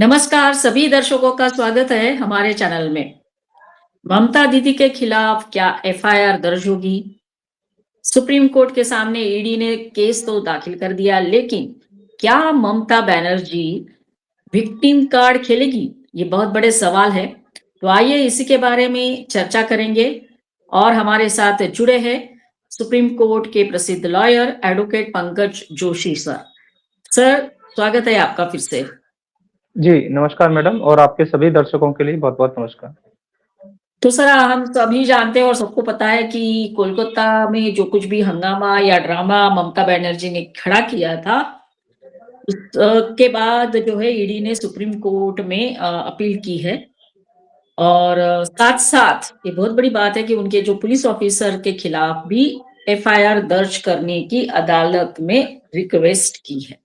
नमस्कार सभी दर्शकों का स्वागत है हमारे चैनल में। ममता दीदी के खिलाफ क्या एफआईआर दर्ज होगी? सुप्रीम कोर्ट के सामने ईडी ने केस तो दाखिल कर दिया, लेकिन क्या ममता बनर्जी विक्टिम कार्ड खेलेगी? ये बहुत बड़े सवाल है। तो आइए इसी के बारे में चर्चा करेंगे। और हमारे साथ जुड़े हैं सुप्रीम कोर्ट के प्रसिद्ध lawyer advocate Pankaj Joshi sir. Sir, स्वागत है आपका फिर से। जी, नमस्कार मैडम और आपके सभी दर्शकों के लिए बहुत-बहुत नमस्कार। तो सर, हम सभी जानते हैं और सबको पता है कि कोलकाता में जो कुछ भी हंगामा या ड्रामा ममता बनर्जी ने खड़ा किया था, के बाद जो है ईडी ने सुप्रीम कोर्ट में अपील की है। और साथ-साथ ये बहुत बड़ी बात है कि उनके जो पुलिस ऑफिसर के खिलाफ भी एफआईआर दर्ज करने की अदालत में रिक्वेस्ट की है।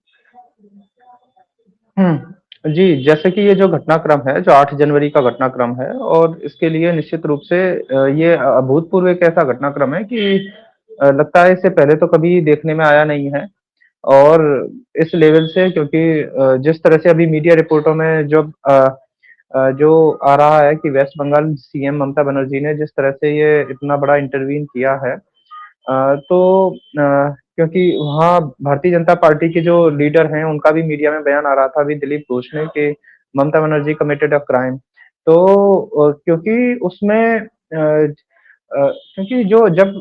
जी, जैसे कि ये जो घटनाक्रम है, जो 8 जनवरी का घटनाक्रम है और इसके लिए निश्चित रूप से ये अभूतपूर्व एक ऐसा घटनाक्रम है कि लगता है इससे पहले तो कभी देखने में आया नहीं है और इस लेवल से क्योंकि जिस तरह से अभी मीडिया रिपोर्टों में जो आ रहा है कि वेस्ट बंगाल सीएम ममता बनर्जी ने जिस तरह से ये इतना बड़ा इंटरवीन किया है तो क्योंकि वहाँ भारतीय जनता पार्टी के जो लीडर हैं, उनका भी मीडिया में बयान आ रहा था अभी दिलीप घोष ने कि Mamata Banerjee committed a crime. तो क्योंकि उसमें क्योंकि जो जब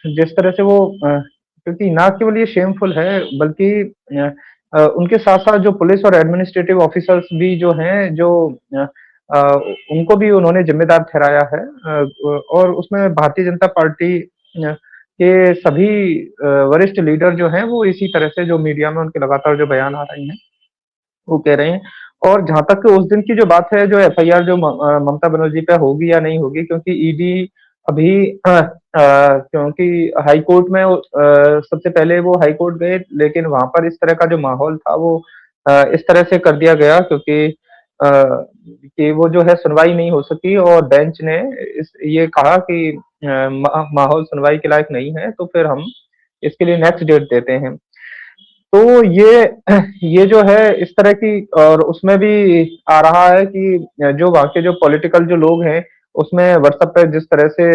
जिस तरह से वो क्योंकि ना केवल ये शेमफुल है बल्कि उनके साथ-साथ जो पुलिस और एडमिनिस्ट्रेटिव ऑफिसर्स भी जो हैं, जो अ अ, उनको भी उन्होंने जिम्मेदार ठहराया है और उसमें भारतीय जनता पार्टी के सभी वरिष्ठ लीडर जो हैं वो इसी तरह से जो मीडिया में उनके लगातार जो बयान आ रहे हैं, वो कह रहे हैं। और जहाँ तक उस दिन की जो बात है जो एफआईआर जो ममता बनर्जी पे होगी या नहीं होगी क्योंकि ईडी अभी क्योंकि हाई कोर्ट में सबसे पहले वो हाई कोर्ट गए लेकिन वहाँ पर इस तरह का जो माहौल था वो इस तरह से कर दिया गया क्योंकि कि वो जो है सुनवाई नहीं हो सकी और बेंच ने इस ये कहा कि माहौल सुनवाई के लायक नहीं है तो फिर हम इसके लिए नेक्स्ट डेट देते हैं। तो ये जो है इस तरह की और उसमें भी आ रहा है कि जो वहाँ के जो पॉलिटिकल जो लोग हैं, उसमें व्हाट्सएप पे जिस तरह से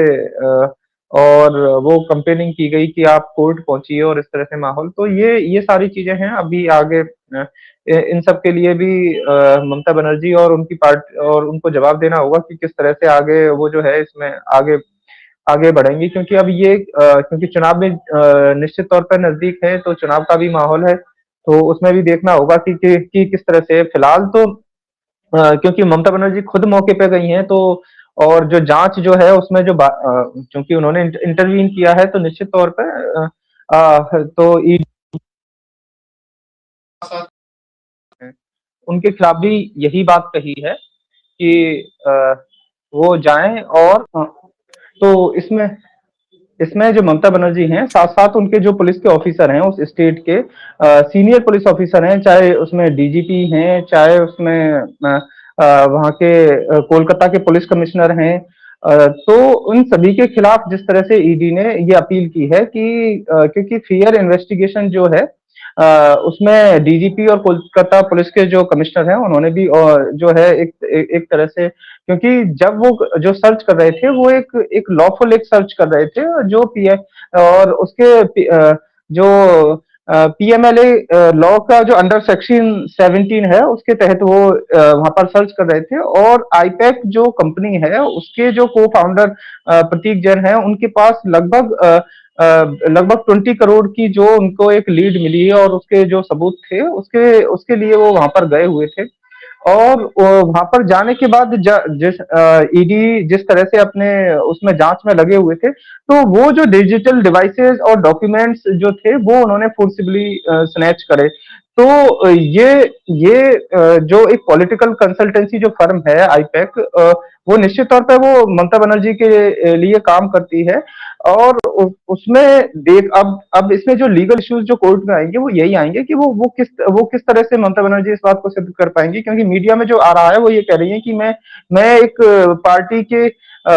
और वो कैम्पेनिंग की गई कि आप कोर्ट पहुँचिए और इस तरह से माहौल, तो ये सारी चीज़ें हैं अभी आगे इन सब के लिए भी ममता बनर्जी और उनकी पार्ट और उनको जवाब देना होगा कि किस तरह से आगे वो जो है इसमें आगे आगे बढ़ेंगी क्योंकि अब ये क्योंकि चुनाव भी निश्चित तौर पर नज़दीक है, तो चुनाव का भी माहौल है, तो उसमें भी देखना होगा कि किस तरह से फिलहाल तो क्योंकि ममता बनर्जी खुद मौके पे गई हैं, तो और जो जाँच जो है उसमें चूँकि उन्होंने इंटरवीन किया है, तो निश्चित तौर पे तो उनके खिलाफ भी यही बात कही है कि वो जाएँ और तो इसमें इसमें जो ममता बनर्जी हैं, साथ-साथ उनके जो पुलिस के ऑफिसर हैं उस स्टेट के सीनियर पुलिस ऑफिसर हैं, चाहे उसमें डीजीपी हैं, चाहे उसमें वहाँ के कोलकाता के पुलिस कमिश्नर हैं। तो उन सभी के खिलाफ जिस तरह से ईडी ने ये अपील की है कि क्योंकि फेयर इन्वेस्टिगेशन जो है उसमें डीजीपी और कोलकाता पुलिस के जो कमिश्नर हैं, उन्होंने भी जो है एक तरह से क्योंकि जब वो जो सर्च कर रहे थे वो एक लॉफुल एक सर्च कर रहे थे जो पीए और उसके जो पीएमएलए लॉ का जो अंडर सेक्शन 17 है उसके तहत वो वहां पर सर्च कर रहे थे और आईपैक जो कंपनी है उसके जो को फाउंडर प्रतीक जैन है उनके पास लगभग 20 करोड़ की जो उनको एक लीड मिली है और उसके जो सबूत थे उसके उसके लिए वो वहां पर गए हुए थे और वहां पर जाने के बाद ईडी जिस तरह से अपने उसमें जांच में लगे हुए थे तो वो जो डिजिटल डिवाइसेस और डॉक्यूमेंट्स जो थे वो उन्होंने फोर्सिबली स्नैच करे तो जो एक पॉलिटिकल कंसल्टेंसी जो फर्म है आईपैक वो निश्चित तौर पे वो ममता बनर्जी के लिए काम करती है और उसमें देख अब इसमें जो लीगल इश्यूज जो कोर्ट में आएंगे वो यही आएंगे कि वो किस तरह से ममता बनर्जी इस बात को सिद्ध कर पाएंगी क्योंकि मीडिया में जो आ रहा है वो ये कह रही है कि मैं एक पार्टी के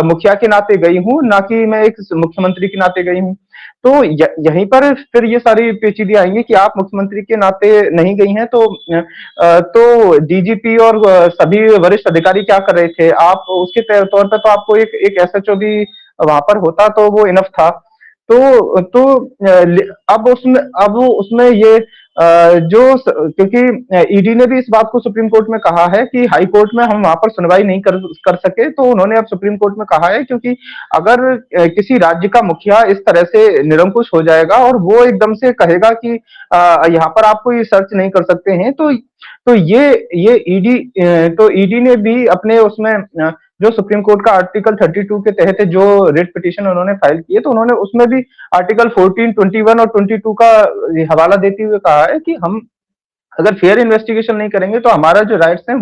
मुखिया के नाते गई हूँ ना कि मैं एक मुख्यमंत्री के नाते गई हूँ तो यहीं पर फिर ये सारी पेचीदगी आएंगी कि आप मुख्यमंत्री के नाते नहीं गई हैं, तो डीजीपी और सभी वरिष्ठ अधिकारी क्या कर रहे थे, आप उसके तौर पर तो आपको एक एसएचओ भी वहां पर होता तो वो इनफ था। तो अब उसमें ये क्योंकि ईडी ने भी इस बात को सुप्रीम कोर्ट में कहा है कि हाई कोर्ट में हम वहां पर सुनवाई नहीं कर सके, तो उन्होंने अब सुप्रीम कोर्ट में कहा है, क्योंकि अगर किसी राज्य का मुखिया इस तरह से निरंकुश हो जाएगा और वो एकदम से कहेगा कि यहाँ पर आप कोई सर्च नहीं कर सकते हैं, तो ये ईडी तो ईडी ने भी अपने उसमें जो सुप्रीम कोर्ट का आर्टिकल 32 के तहत जो रिट पिटीशन उन्होंने फाइल की है, तो उन्होंने उसमें भी आर्टिकल 14, 21 और 22 का हवाला देते हुए कहा है कि हम अगर फेयर इन्वेस्टिगेशन नहीं करेंगे तो हमारा जो राइट्स हैं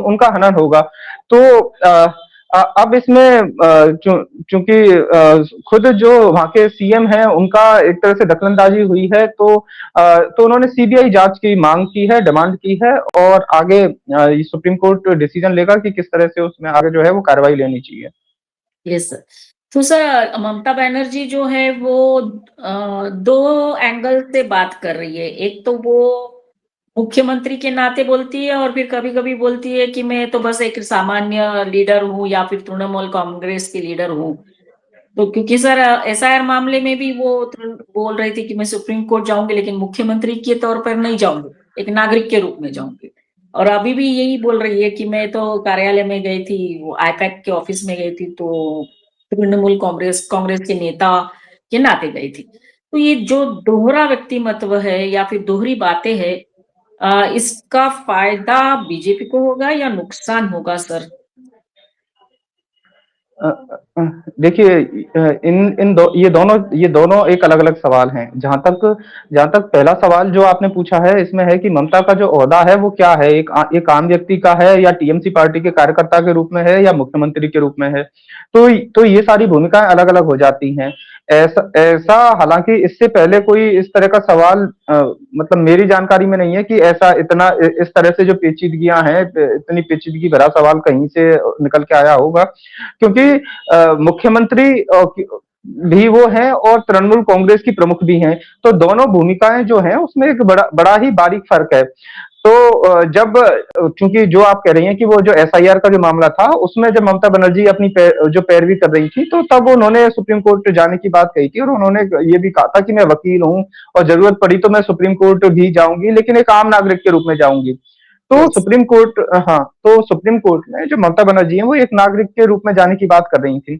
उनका हनन होगा। तो अब इसमें चूंकि खुद जो वहां के सीएम हैं उनका एक तरह से दखलंदाजी हुई है, तो उन्होंने सीबीआई जांच की मांग की है, डिमांड की है, और आगे सुप्रीम कोर्ट डिसीजन लेगा कि किस तरह से उसमें आगे जो है वो कार्रवाई लेनी चाहिए। Yes sir. तो सर ममता बनर्जी जो है वो दो एंगल से बात कर रही है। एक तो वो मुख्यमंत्री के नाते बोलती है और फिर कभी-कभी बोलती है कि मैं तो बस एक सामान्य लीडर हूँ या फिर तृणमूल कांग्रेस की लीडर हूँ। तो क्योंकि सर एसआईआर मामले में भी वो बोल रही थी कि मैं सुप्रीम कोर्ट जाऊंगी लेकिन मुख्यमंत्री के तौर पर नहीं जाऊंगी, एक नागरिक के रूप में जाऊंगी। और अभी भी यही बोल रही है कि मैं तो कार्यालय में गई थी, वो आईपैक के ऑफिस में गई थी, तो तृणमूल कांग्रेस के नेता के नाते गई थी। तो ये जो दोहरा व्यक्तिमत्व है या फिर दोहरी बातें हैं, इसका फायदा बीजेपी को होगा या नुकसान होगा सर? अ, अ, देखिए, ये दोनों एक अलग-अलग सवाल हैं। जहाँ तक पहला सवाल जो आपने पूछा है, इसमें है कि ममता का जो ओहदा है वो क्या है? एक आम व्यक्ति का है, या टीएमसी पार्टी के कार्यकर्ता के रूप में है, या मुख्यमंत्री के रूप में है? तो ये सारी भूमिकाएं अलग-अलग हो जाती हैं। ऐसा हालांकि इससे पहले कोई इस तरह का सवाल मतलब मेरी जानकारी में नहीं है कि ऐसा इतना इस तरह से जो पेचीदगियां हैं, इतनी पेचीदगी भरा सवाल कहीं से निकल के आया होगा, क्योंकि मुख्यमंत्री भी वो हैं और तृणमूल कांग्रेस की प्रमुख भी हैं, तो दोनों भूमिकाएं जो हैं उसमें एक बड़ा बड़ा ही बारीक फर्क है। तो चूंकि जो आप कह रही हैं कि वो जो एसआईआर का जो मामला था, उसमें जब ममता बनर्जी अपनी जो पैरवी कर रही थी, तो तब उन्होंने सुप्रीम कोर्ट जाने की बात कही थी, और उन्होंने ये भी कहा था कि मैं वकील हूँ और जरूरत पड़ी तो मैं सुप्रीम कोर्ट भी जाऊंगी, लेकिन एक आम नागरिक के रूप में जाऊंगी। तो यस। सुप्रीम कोर्ट हाँ, तो सुप्रीम कोर्ट में जो ममता बनर्जी हैं वो एक नागरिक के रूप में जाने की बात कर रही थी।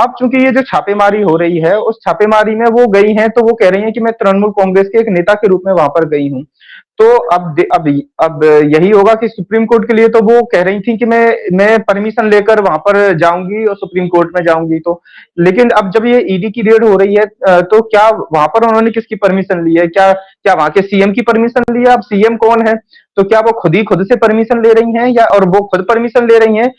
अब चूंकि ये जो छापेमारी हो रही है, उस छापेमारी में वो गई हैं, तो वो कह रही हैं कि मैं तृणमूल कांग्रेस के एक नेता के रूप में वहां पर गई हूँ। तो अब यही होगा कि सुप्रीम कोर्ट के लिए तो वो कह रही थी कि मैं परमिशन लेकर वहां पर जाऊंगी और सुप्रीम कोर्ट में जाऊंगी, तो लेकिन अब जब ये ईडी की रेड हो रही है, तो क्या वहां पर उन्होंने किसकी परमिशन ली है? क्या क्या वहां के सीएम की परमिशन ली है? अब सीएम कौन है? तो क्या वो खुद से परमिशन ले रही हैं, या और वो खुद परमिशन ले रही हैं,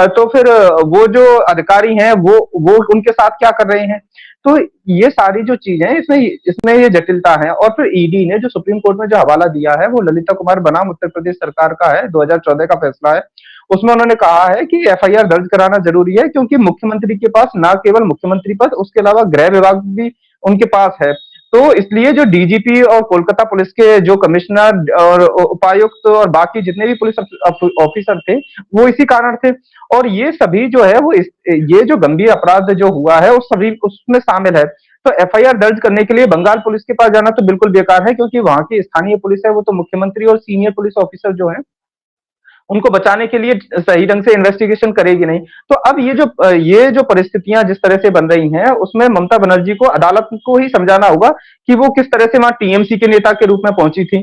तो फिर वो जो अधिकारी हैं वो उनके साथ क्या कर रहे हैं? तो ये सारी जो चीजें हैं, इसमें इसमें ये जटिलता है। और फिर ईडी ने जो सुप्रीम कोर्ट में जो हवाला दिया है वो ललिता कुमार बनाम उत्तर प्रदेश सरकार का है, 2014 का फैसला है। उसमें उन्होंने कहा है कि एफआईआर दर्ज कराना जरूरी है, क्योंकि मुख्यमंत्री के पास न केवल मुख्यमंत्री पद, उसके अलावा गृह विभाग भी उनके पास है। तो इसलिए जो डीजीपी और कोलकाता पुलिस के जो कमिश्नर और उपायुक्त और बाकी जितने भी पुलिस ऑफिसर थे, वो इसी कारण थे। और ये सभी जो है ये जो गंभीर अपराध जो हुआ है उस सभी उसमें शामिल है। तो एफआईआर दर्ज करने के लिए बंगाल पुलिस के पास जाना तो बिल्कुल बेकार है, क्योंकि वहां की स्थानीय पुलिस है, वो तो मुख्यमंत्री और सीनियर पुलिस ऑफिसर जो है उनको बचाने के लिए सही ढंग से इन्वेस्टिगेशन करेगी नहीं। तो अब ये जो परिस्थितियां जिस तरह से बन रही हैं, उसमें ममता बनर्जी को अदालत को ही समझाना होगा कि वो किस तरह से वहां टीएमसी के नेता के रूप में पहुंची थी।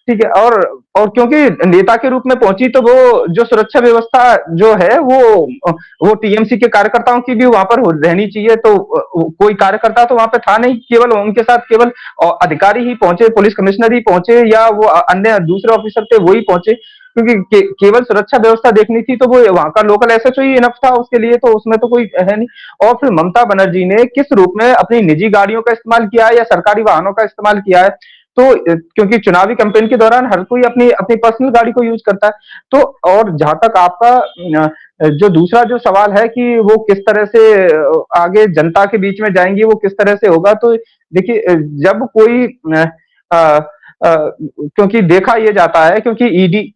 ठीक है, और क्योंकि नेता के रूप में पहुंची, तो वो जो सुरक्षा व्यवस्था जो है वो टीएमसी के कार्यकर्ताओं की भी वहां पर रहनी चाहिए। तो कोई कार्यकर्ता तो वहां पे था नहीं, केवल उनके साथ केवल अधिकारी ही पहुंचे, पुलिस कमिश्नर ही पहुंचे, या वो अन्य दूसरे ऑफिसर थे वो ही पहुंचे, क्योंकि केवल सुरक्षा व्यवस्था देखनी थी तो वो वहां का लोकल एसएचओ ही इनफ था उसके लिए, तो उसमें तो कोई है नहीं। और फिर ममता बनर्जी ने किस रूप में अपनी निजी गाड़ियों का इस्तेमाल किया है या सरकारी वाहनों का इस्तेमाल किया है, तो क्योंकि चुनावी कैंपेन के दौरान हर कोई अपनी अपनी पर्सनल गाड़ी को यूज करता है। तो और जहां तक आपका जो दूसरा जो सवाल है कि वो किस तरह से आगे जनता के बीच में जाएंगी, वो किस तरह से होगा, तो देखिए जब कोई क्योंकि देखा ये जाता है, क्योंकि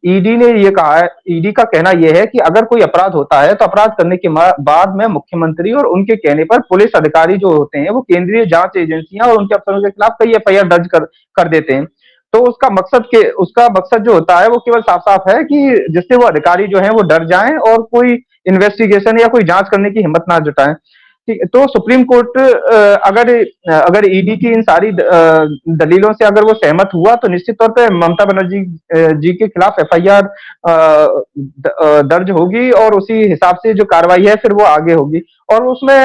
ईडी ने ये कहा है, ईडी का कहना यह है कि अगर कोई अपराध होता है तो अपराध करने के बाद में मुख्यमंत्री और उनके कहने पर पुलिस अधिकारी जो होते हैं वो केंद्रीय जांच एजेंसियां और उनके अफसरों के खिलाफ कई एफआईआर दर्ज कर देते हैं। तो उसका मकसद जो होता है वो केवल साफ साफ है कि जिससे वो अधिकारी जो है वो डर जाएं और कोई इन्वेस्टिगेशन या कोई जांच करने की हिम्मत ना जुटाएं। ठीक है, तो सुप्रीम कोर्ट अगर अगर ईडी की इन सारी दलीलों से अगर वो सहमत हुआ तो निश्चित तौर पे ममता बनर्जी जी के खिलाफ एफआईआर दर्ज होगी और उसी हिसाब से जो कार्रवाई है फिर वो आगे होगी। और उसमें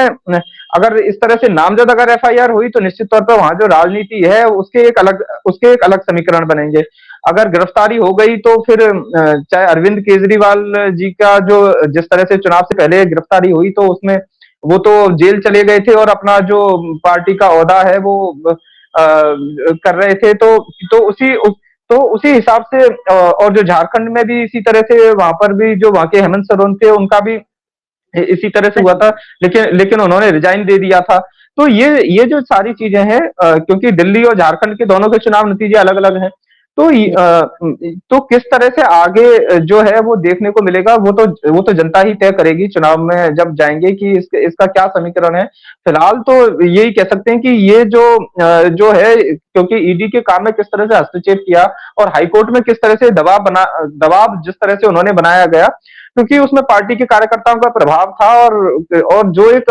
अगर इस तरह से नामजद अगर एफआईआर हुई तो निश्चित तौर पर वहां जो राजनीति है उसके एक अलग समीकरण बनेंगे। अगर गिरफ्तारी हो गई तो फिर चाहे अरविंद केजरीवाल जी का जो जिस तरह से चुनाव से पहले गिरफ्तारी हुई तो उसमें वो तो जेल चले गए थे और अपना जो पार्टी का ओहदा है वो कर रहे थे। तो उसी हिसाब से और जो झारखंड में भी इसी तरह से वहां पर भी जो वहां के हेमंत सोरेन थे उनका भी इसी तरह से हुआ था, लेकिन लेकिन उन्होंने रिजाइन दे दिया था। तो ये जो सारी चीजें हैं, क्योंकि दिल्ली और झारखंड के दोनों के चुनाव नतीजे अलग अलग हैं, तो तो किस तरह से आगे जो है वो देखने को मिलेगा, वो तो जनता ही तय करेगी चुनाव में जब जाएंगे कि इसका क्या समीकरण है। फिलहाल तो यही कह सकते हैं कि ये जो है, क्योंकि ईडी के काम में किस तरह से हस्तक्षेप किया और हाईकोर्ट में किस तरह से दबाव जिस तरह से उन्होंने बनाया गया, क्योंकि उसमें पार्टी के कार्यकर्ताओं का प्रभाव था और जो एक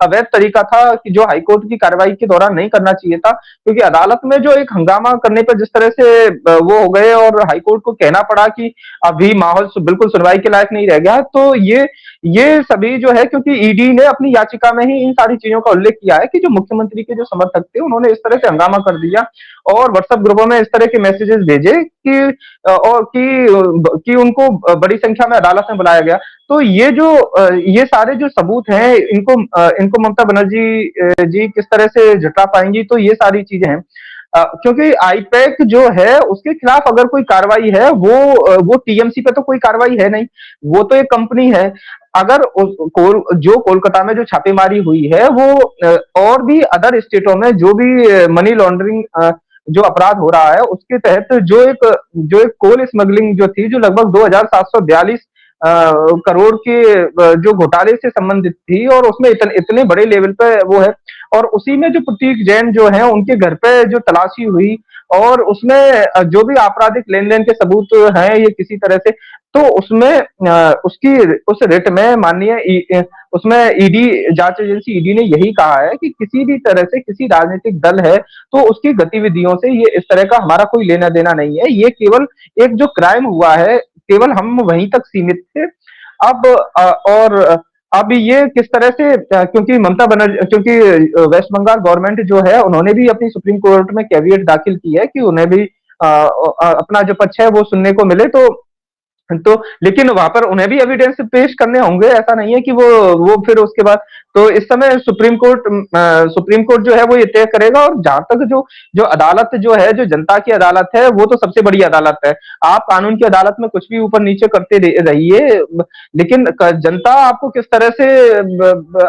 अवैध तरीका था कि जो हाईकोर्ट की कार्रवाई के दौरान नहीं करना चाहिए था, क्योंकि अदालत में जो एक हंगामा करने पर जिस तरह से वो हो गए और हाईकोर्ट को कहना पड़ा कि अभी माहौल बिल्कुल सुनवाई के लायक नहीं रह गया। तो ये सभी जो है, क्योंकि ईडी ने अपनी याचिका में ही इन सारी चीजों का उल्लेख किया है कि जो मुख्यमंत्री के जो समर्थक थे उन्होंने इस तरह से हंगामा कर दिया और व्हाट्सएप ग्रुपों में इस तरह के मैसेजेस भेजे और कि उनको बड़ी संख्या में अदालत में बुलाया गया। तो ये सारे जो सबूत हैं इनको ममता बनर्जी जी किस तरह से जुटा पाएंगी, तो ये सारी चीजें हैं। क्योंकि आईपैक जो है उसके खिलाफ अगर कोई कार्रवाई है वो टीएमसी पे तो कोई कार्रवाई है नहीं, वो तो एक कंपनी है। अगर जो कोलकाता में जो छापेमारी हुई है वो और भी अदर स्टेटों में जो भी मनी लॉन्ड्रिंग जो अपराध हो रहा है उसके तहत जो एक कोल स्मगलिंग जो थी जो लगभग 2742 करोड़ के जो घोटाले से संबंधित थी और उसमें इतने बड़े लेवल पे वो है। और उसी में जो प्रतीक जैन जो है उनके घर पे जो तलाशी हुई और उसमें जो भी आपराधिक लेन देन के सबूत हैं ये किसी तरह से, तो उसमें उसकी उस रिट में माननीय उसमें ईडी जांच एजेंसी ईडी ने यही कहा है कि किसी भी तरह से किसी राजनीतिक दल है तो उसकी गतिविधियों से ये इस तरह का हमारा कोई लेना देना नहीं है, ये केवल एक जो क्राइम हुआ है केवल हम वहीं तक सीमित थे। अब और अब ये किस तरह से क्योंकि ममता बनर्जी क्योंकि वेस्ट बंगाल गवर्नमेंट जो है उन्होंने भी अपनी सुप्रीम कोर्ट में कैविएट दाखिल की है कि उन्हें भी अपना जो पक्ष है वो सुनने को मिले। तो लेकिन वहां पर उन्हें भी एविडेंस पेश करने होंगे, ऐसा नहीं है कि वो फिर उसके बाद तो इस समय सुप्रीम कोर्ट जो है वो ये तय करेगा। और जहां तक जो अदालत जो है जो जनता की अदालत है वो तो सबसे बड़ी अदालत है। आप कानून की अदालत में कुछ भी ऊपर नीचे करते रहिए, लेकिन जनता आपको किस तरह से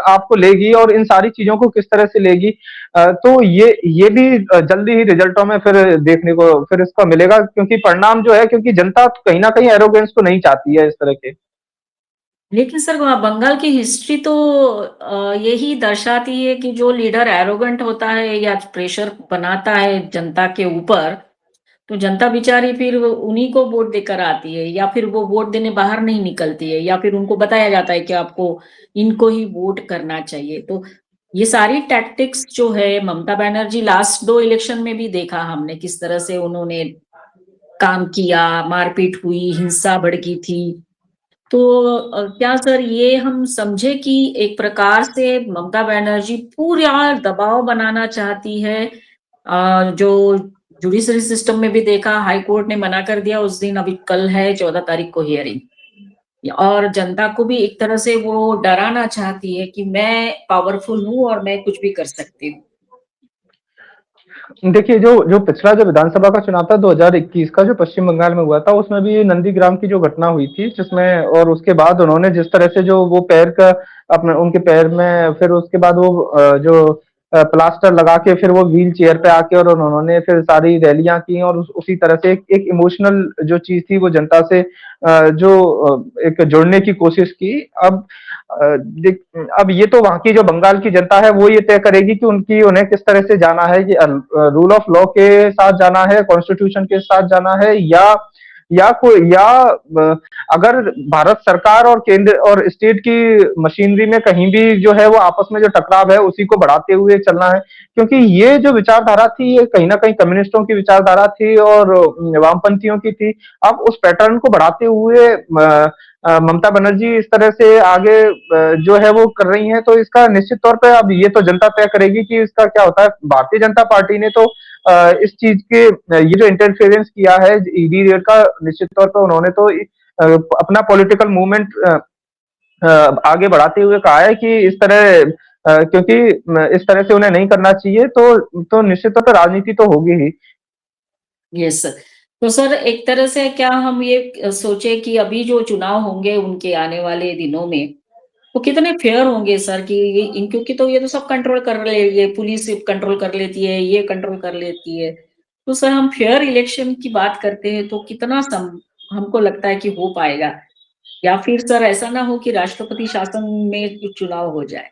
आपको लेगी और इन सारी चीजों को किस तरह से लेगी, तो ये भी जल्दी ही रिजल्टों में फिर देखने को फिर इसका मिलेगा, क्योंकि परिणाम जो है क्योंकि जनता कहीं ना कहीं एरोगेंस को नहीं चाहती है इस तरह के। लेकिन सर वहाँ बंगाल की हिस्ट्री तो यही दर्शाती है कि जो लीडर एरोगेंट होता है या प्रेशर बनाता है जनता के ऊपर, तो जनता बेचारी फिर उन्हीं को वोट देकर आती है या फिर वो वोट देने बाहर नहीं निकलती है या फिर उनको बताया जाता है कि आपको इनको ही वोट करना चाहिए। तो ये सारी टैक्टिक्स जो है ममता बनर्जी लास्ट 2 इलेक्शन में भी देखा हमने किस तरह से उन्होंने काम किया, मारपीट हुई, हिंसा भड़की थी। तो क्या सर ये हम समझे कि एक प्रकार से ममता बनर्जी पूरा दबाव बनाना चाहती है, जो जुडिशरी सिस्टम में भी देखा हाई कोर्ट ने मना कर दिया उस दिन, अभी कल है 14 तारीख को हियरिंग, और जनता को भी एक तरह से वो डराना चाहती है कि मैं पावरफुल हूं और मैं कुछ भी कर सकती हूँ। देखिए, जो जो पिछला जो विधानसभा का चुनाव था 2021 का, जो पश्चिम बंगाल में हुआ था, उसमें भी नंदीग्राम की जो घटना हुई थी, जिसमें और उसके बाद उन्होंने जिस तरह से जो वो पैर का अपने उनके पैर में फिर उसके बाद वो जो प्लास्टर लगा के फिर वो व्हील चेयर पे आके और उन्होंने फिर सारी रैलियां की और उसी तरह से एक इमोशनल जो चीज थी वो जनता से एक जुड़ने की कोशिश की। अब देख अब ये तो वहां की जो बंगाल की जनता है वो ये तय करेगी कि उनकी उन्हें किस तरह से जाना है, कि रूल ऑफ लॉ के साथ जाना है, कॉन्स्टिट्यूशन के साथ जाना है, या अगर भारत सरकार और केंद्र और स्टेट की मशीनरी में कहीं भी जो है वो आपस में जो टकराव है उसी को बढ़ाते हुए चलना है, क्योंकि ये जो विचारधारा थी ये कहीं ना कहीं कम्युनिस्टों की विचारधारा थी और वामपंथियों की थी। अब उस पैटर्न को बढ़ाते हुए ममता बनर्जी इस तरह से आगे जो है वो कर रही हैं, तो इसका निश्चित तौर पे अब ये तो जनता तय करेगी कि इसका क्या होता है। भारतीय जनता पार्टी ने तो इस चीज के ये जो इंटरफेरेंस किया है ईडी रेड का, निश्चित तौर पे उन्होंने तो अपना पॉलिटिकल मूवमेंट आगे बढ़ाते हुए कहा है कि इस तरह क्योंकि इस तरह से उन्हें नहीं करना चाहिए, तो निश्चित तौर पर राजनीति तो होगी ही। Yes sir. तो सर एक तरह से क्या हम ये सोचे कि अभी जो चुनाव होंगे उनके आने वाले दिनों में, वो कितने फेयर होंगे सर कि क्योंकि तो ये तो सब कंट्रोल कर ले, ये पुलिस कंट्रोल कर लेती है, ये कंट्रोल कर लेती है। तो सर हम फेयर इलेक्शन की बात करते हैं तो कितना हमको लगता है कि हो पाएगा, या फिर सर ऐसा ना हो कि राष्ट्रपति शासन में चुनाव हो जाए।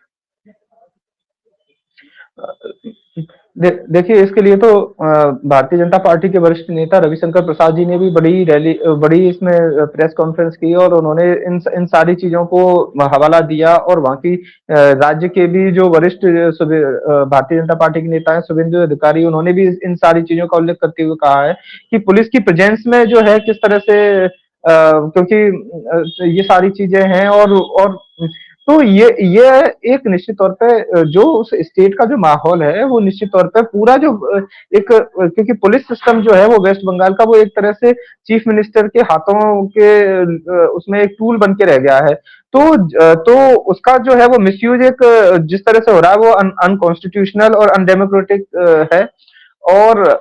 देखिए, इसके लिए तो भारतीय जनता पार्टी के वरिष्ठ नेता रविशंकर प्रसाद जी ने भी बड़ी इसमें प्रेस कॉन्फ्रेंस की और उन्होंने इन सारी चीजों को हवाला दिया, और वहाँ की राज्य के भी जो वरिष्ठ भारतीय जनता पार्टी के नेता हैं शुभेंदु अधिकारी, उन्होंने भी इन सारी चीजों का उल्लेख करते हुए कहा है कि पुलिस की प्रेजेंस में जो है किस तरह से क्योंकि ये सारी चीजें हैं, और तो ये एक निश्चित तौर पे जो उस स्टेट का जो माहौल है वो निश्चित तौर पे पूरा जो क्योंकि पुलिस सिस्टम जो है वो वेस्ट बंगाल का वो एक तरह से चीफ मिनिस्टर के हाथों के उसमें एक टूल बन के रह गया है। तो उसका जो है वो मिसयूज एक जिस तरह से हो रहा है वो अनकॉन्स्टिट्यूशनल और अनडेमोक्रेटिक है। और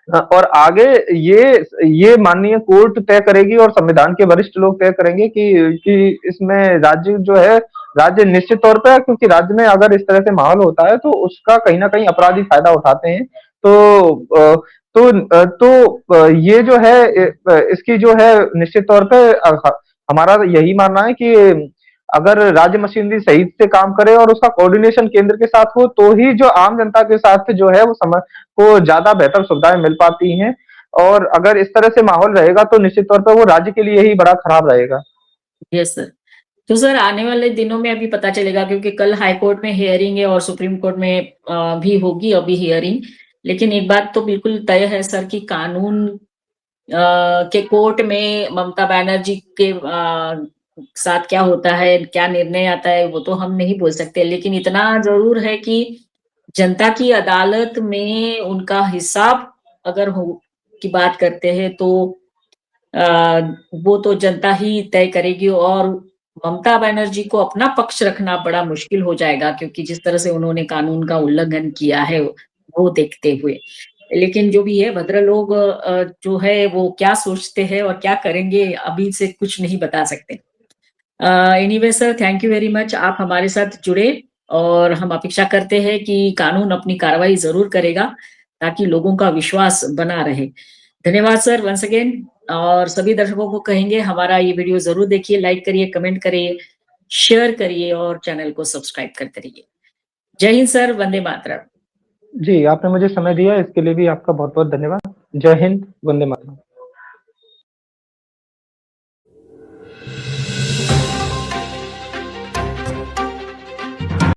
और आगे ये माननीय कोर्ट तय करेगी और संविधान के वरिष्ठ लोग तय करेंगे कि इसमें राज्य जो है, राज्य निश्चित तौर पे, क्योंकि राज्य में अगर इस तरह से माहौल होता है तो उसका कहीं ना कहीं अपराधी फायदा उठाते हैं। तो ये जो है इसकी जो है निश्चित तौर पे हमारा यही मानना है कि अगर राज्य मशीनरी सही से काम करे और उसका कोऑर्डिनेशन केंद्र के साथ हो तो ही जो आम जनता के साथ जो है वो समझ को ज्यादा बेहतर सुविधाएं मिल पाती हैं। और अगर इस तरह से माहौल रहेगा तो निश्चित तौर पर वो राज्य के लिए ही बड़ा खराब रहेगा। Yes sir. तो सर आने वाले दिनों में अभी पता चलेगा, क्योंकि कल हाई कोर्ट में हियरिंग है और सुप्रीम कोर्ट में भी होगी अभी हियरिंग। लेकिन एक बात तो बिल्कुल तय है सर कि कानून के कोर्ट में ममता बनर्जी के साथ क्या होता है, क्या निर्णय आता है, वो तो हम नहीं बोल सकते। लेकिन इतना जरूर है कि जनता की अदालत में उनका हिसाब अगर हो की बात करते हैं तो वो तो जनता ही तय करेगी, और ममता बनर्जी को अपना पक्ष रखना बड़ा मुश्किल हो जाएगा, क्योंकि जिस तरह से उन्होंने कानून का उल्लंघन किया है वो देखते हुए। लेकिन जो भी है, भद्र लोग जो है वो क्या सोचते हैं और क्या करेंगे अभी से कुछ नहीं बता सकते। Anyway sir, thank you very much, आप हमारे साथ जुड़े, और हम अपेक्षा करते हैं कि कानून अपनी कार्रवाई जरूर करेगा ताकि लोगों का विश्वास बना रहे। धन्यवाद सर वंस अगेन। और सभी दर्शकों को कहेंगे हमारा ये वीडियो जरूर देखिए, लाइक करिए, कमेंट करिए, शेयर करिए और चैनल को सब्सक्राइब करते रहिए। जय हिंद सर, वंदे मातरम। जी, आपने मुझे समय दिया इसके लिए भी आपका बहुत बहुत धन्यवाद। जय हिंद, वंदे मातरम।